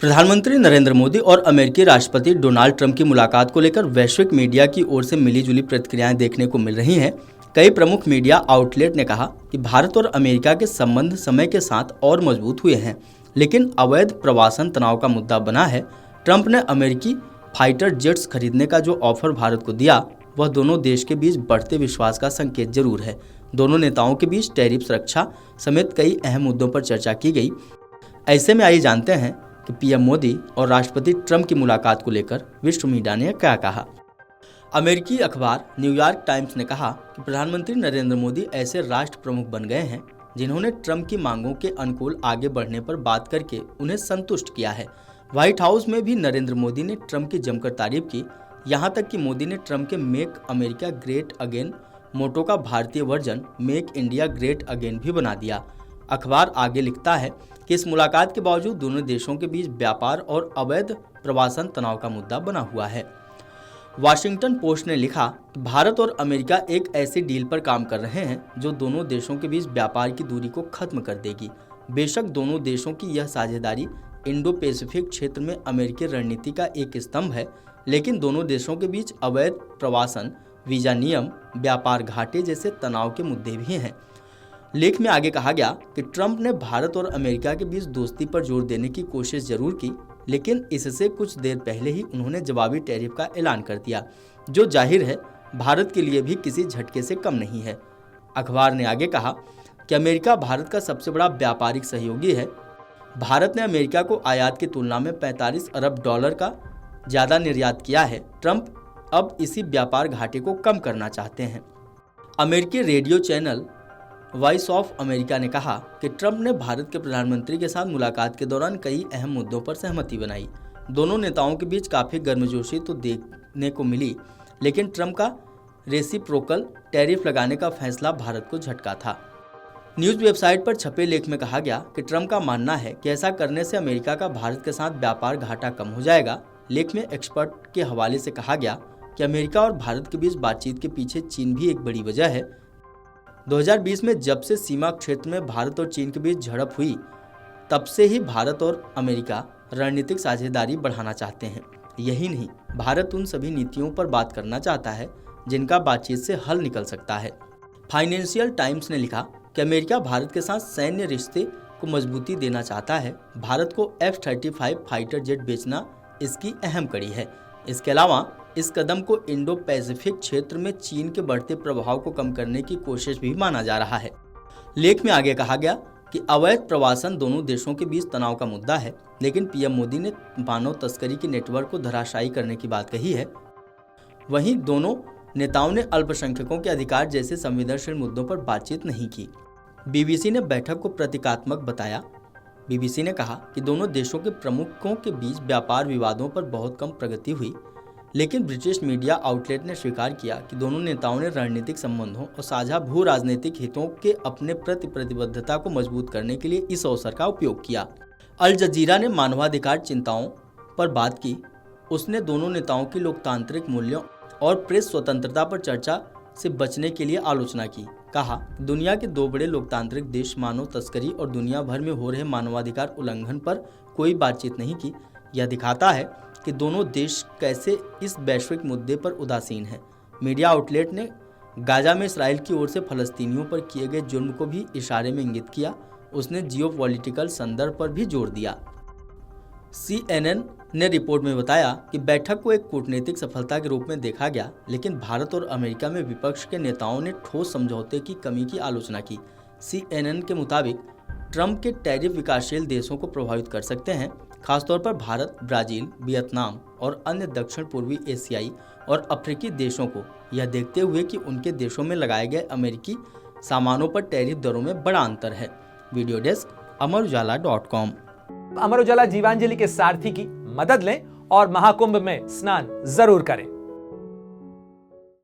प्रधानमंत्री नरेंद्र मोदी और अमेरिकी राष्ट्रपति डोनाल्ड ट्रंप की मुलाकात को लेकर वैश्विक मीडिया की ओर से मिलीजुली प्रतिक्रियाएं देखने को मिल रही हैं। कई प्रमुख मीडिया आउटलेट ने कहा कि भारत और अमेरिका के संबंध समय के साथ और मजबूत हुए हैं, लेकिन अवैध प्रवासन तनाव का मुद्दा बना है। ट्रंप ने अमेरिकी फाइटर जेट्स खरीदने का जो ऑफर भारत को दिया, वह दोनों देश के बीच बढ़ते विश्वास का संकेत जरूर है। दोनों नेताओं के बीच टैरिफ सुरक्षा समेत कई अहम मुद्दों पर चर्चा की गई। ऐसे में आइए जानते हैं कि पीएम मोदी और राष्ट्रपति ट्रंप की मुलाकात को लेकर विश्व मीडिया ने क्या कहा। अमेरिकी अखबार न्यूयॉर्क टाइम्स ने कहा कि प्रधानमंत्री नरेंद्र मोदी ऐसे राष्ट्र प्रमुख बन गए हैं जिन्होंने ट्रंप की मांगों के अनुकूल आगे बढ़ने पर बात करके उन्हें संतुष्ट किया है। व्हाइट हाउस में भी नरेंद्र मोदी ने ट्रंप की जमकर तारीफ की। यहाँ तक कि मोदी ने ट्रंप के मेक अमेरिका ग्रेट अगेन मोटो का भारतीय version make India great again भी बना दिया। अखबार आगे लिखता है कि इस मुलाकात के बावजूद दोनों देशों के बीच व्यापार और अवैध प्रवासन तनाव का मुद्दा बना हुआ है। वाशिंगटन पोस्ट ने लिखा कि भारत और अमेरिका एक ऐसी डील पर काम कर रहे हैं जो दोनों देशों के बीच व्यापार की दूरी को खत्म कर देगी। बेशक दोनों देशों की यह साझेदारी इंडो पैसिफिक क्षेत्र में अमेरिकी रणनीति का एक स्तंभ है, लेकिन दोनों देशों के बीच अवैध प्रवासन, वीजा नियम, व्यापार घाटे जैसे तनाव के मुद्दे भी हैं। लेख में आगे कहा गया कि ट्रंप ने भारत और अमेरिका के बीच दोस्ती पर जोर देने की कोशिश जरूर की, लेकिन इससे कुछ देर पहले ही उन्होंने जवाबी टैरिफ का ऐलान कर दिया, जो जाहिर है भारत के लिए भी किसी झटके से कम नहीं है। अखबार ने आगे कहा कि अमेरिका भारत का सबसे बड़ा व्यापारिक सहयोगी है। भारत ने अमेरिका को आयात की तुलना में 45 अरब डॉलर का ज़्यादा निर्यात किया है। ट्रंप अब इसी व्यापार घाटे को कम करना चाहते हैं। अमेरिकी radio channel voice of America ने कहा कि ट्रंप ने भारत के प्रधानमंत्री के साथ मुलाकात के दौरान कई अहम मुद्दों पर सहमति बनाई। दोनों नेताओं के बीच काफ़ी गर्मजोशी तो देखने को मिली, लेकिन ट्रंप का रेसिप्रोकल टैरिफ लगाने का फैसला भारत को झटका था। न्यूज़ वेबसाइट पर छपे लेख में कहा गया कि ट्रंप का मानना है कि ऐसा करने से अमेरिका का भारत के साथ व्यापार घाटा कम हो जाएगा। लेख में एक्सपर्ट के हवाले से कहा गया कि अमेरिका और भारत के बीच बातचीत के पीछे चीन भी एक बड़ी वजह है। 2020 में जब से सीमा क्षेत्र में भारत और चीन के बीच झड़प हुई, तब से ही भारत और अमेरिका रणनीतिक साझेदारी बढ़ाना चाहते हैं। यही नहीं, भारत उन सभी नीतियों पर बात करना चाहता है जिनका बातचीत से हल निकल सकता है। फाइनेंशियल टाइम्स ने लिखा कि अमेरिका भारत के साथ सैन्य रिश्ते को मजबूती देना चाहता है। भारत को F-35 फाइटर जेट बेचना इसकी अहम कड़ी है। इसके अलावा इस कदम को इंडो पैसिफिक क्षेत्र में चीन के बढ़ते प्रभाव को कम करने की कोशिश भी माना जा रहा है। लेख में आगे कहा गया कि अवैध प्रवासन दोनों देशों के बीच तनाव का मुद्दा है, लेकिन पीएम मोदी ने मानव तस्करी के नेटवर्क को धराशायी करने की बात कही है। वहीं दोनों नेताओं ने अल्पसंख्यकों के अधिकार जैसे संवेदनशील मुद्दों पर बातचीत नहीं की। बीबीसी ने बैठक को प्रतीकात्मक बताया। बीबीसी ने कहा कि दोनों देशों के प्रमुखों के बीच व्यापार विवादों पर बहुत कम प्रगति हुई, लेकिन ब्रिटिश मीडिया आउटलेट ने स्वीकार किया कि दोनों नेताओं ने रणनीतिक संबंधों और साझा भू राजनीतिक हितों के अपने प्रति प्रतिबद्धता को मजबूत करने के लिए इस अवसर का उपयोग किया। अल जजीरा ने मानवाधिकार चिंताओं पर बात की। उसने दोनों नेताओं की लोकतांत्रिक मूल्यों और प्रेस स्वतंत्रता पर चर्चा से बचने के लिए आलोचना की। कहा, दुनिया के दो बड़े लोकतांत्रिक देश मानव तस्करी और दुनिया भर में हो रहे मानवाधिकार उल्लंघन पर कोई बातचीत नहीं की। यह दिखाता है कि दोनों देश कैसे इस वैश्विक मुद्दे पर उदासीन हैं। मीडिया आउटलेट ने गाजा में इसराइल की ओर से फलस्तीनियों पर किए गए जुर्म को भी इशारे में इंगित किया। उसने जियोपॉलिटिकल संदर्भ पर भी जोर दिया। CNN ने रिपोर्ट में बताया कि बैठक को एक कूटनीतिक सफलता के रूप में देखा गया, लेकिन भारत और अमेरिका में विपक्ष के नेताओं ने ठोस समझौते की कमी की आलोचना की। CNN के मुताबिक ट्रंप के टैरिफ विकासशील देशों को प्रभावित कर सकते हैं, खासतौर पर भारत, ब्राजील, वियतनाम और अन्य दक्षिण पूर्वी एशियाई और अफ्रीकी देशों को, यह देखते हुए कि उनके देशों में लगाए गए अमेरिकी सामानों पर टैरिफ दरों में बड़ा अंतर है। Video desk अमरउजाला.com। अमर उजाला जीवांजलि के सारथी की मदद लें और महाकुंभ में स्नान जरूर करें।